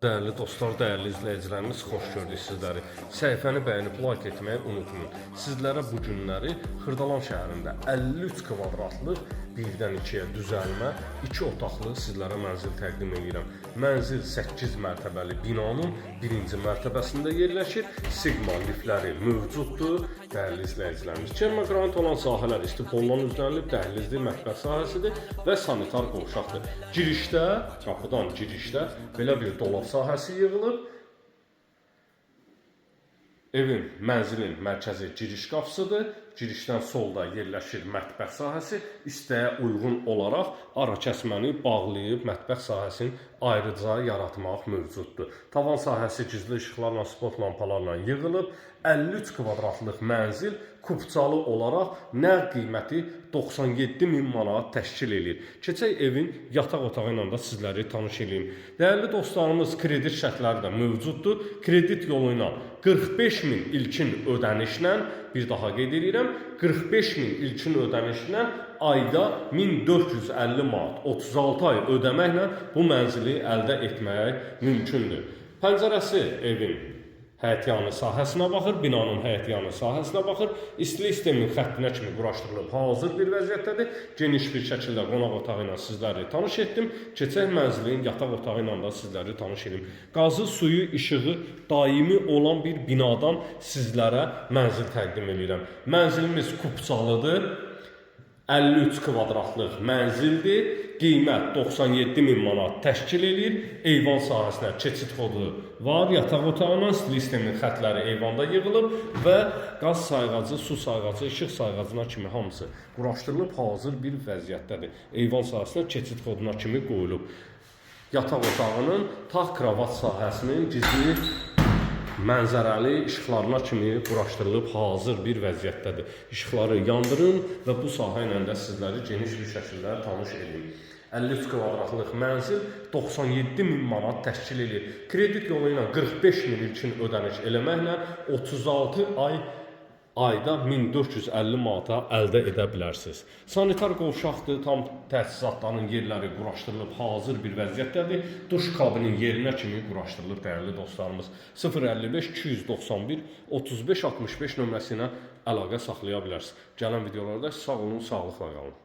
Değerli dostlar, değerli izləyicilərimiz, xoş gördük sizləri. Səhifəni bəyənib like etməyi unutmayın. Sizlərə bu günləri Xırdalan şəhərində 53 kvadratlıq birdən ikiyə düzəlmə, 2 otaqlı sizlərə mənzil təqdim edirəm. Mənzil 8 mərtəbəli binanın birinci mərtəbəsində yerləşir. Sigma liftləri mövcuddur. Değerli izləyicilərimiz, Çerma qranit olan sahələr istifoldan üzlənilib, dəhlizli mətbəx sahəsidir və sanitar qovşaqdır. Girişdə, qapıdan girişdə belə bir dolab sahəsi yığılıb. Evin, mənzilin mərkəzi giriş qapısıdır. Girişdən solda yerləşir mətbəx sahəsi. İstəyə uyğun olaraq ara kəsməni bağlayıb mətbəx sahəsini ayrıca yaratmaq mövcuddur. Tavan sahəsi gizli işıqlarla, spot lampalarla yığılıb. 53 kvadratlıq mənzil kupçalı olaraq nəqd qiyməti 97.000 manat təşkil edir. Keçək evin yataq otağı ilə də sizləri tanış edeyim. Dəyərli dostlarımız, kredit şərtləri də mövcuddur. Kredit yolu ilə 45.000 ilkin ödənişlə, bir daha qeyd edirəm, 45.000 ilkin ödənişlə ayda 1450 manat 36 ay ödəməklə bu mənzili əldə etmək mümkündür. Pəncərəsi evin həyətyanı sahəsinə baxır, binanın həyətyanı sahəsinə baxır. İstilik sistemin xəttinə kimi quraşdırılıb hazır bir vəziyyətdədir. Geniş bir şəkildə qonaq otağı ilə sizləri tanış etdim. Keçək mənzilin yataq otağı ilə də sizləri tanış edim. Qazı, suyu, işığı daimi olan bir binadan sizlərə mənzil təqdim edirəm. Mənzilimiz kupçalıdır. 53 kvadratlıq mənzildir. Qiymət 97.000 manat təşkil edir. Eyvan sahəsinə keçid kodu var. Yataq otağına istilik sistemin xətləri eyvanda yığılıb və qaz sayğacı, su sayğacı, işıq sayğacına kimi hamısı quraşdırılıb hazır bir vəziyyətdədir. Eyvan sahəsinə keçid koduna kimi qoyulub. Yataq otağının taxt kravat sahəsinin gizli mənzərəli işıqlarına kimi quraşdırılıb hazır bir vəziyyətdədir. İşıqları yandırın və bu sahə ilə də sizləri geniş bir şəkildə tanış edin. 53 kvadratlıq mənzil 97.000 manat təşkil edir. Kredit yolu ilə 45.000 ilkin ödəniş eləməklə 36 ayda 1450 manata əldə edə bilərsiniz. Sanitar qovşaqdır, tam təchizatların yerləri quraşdırılıb hazır bir vəziyyətdədir. Duş kabinin yerinə kimi quraşdırılıb dəyərli dostlarımız. 055 291 35 65 nömrəsi ilə əlaqə saxlaya bilərsiniz. Gələn videolarda sağ olun, sağlıqla qalın.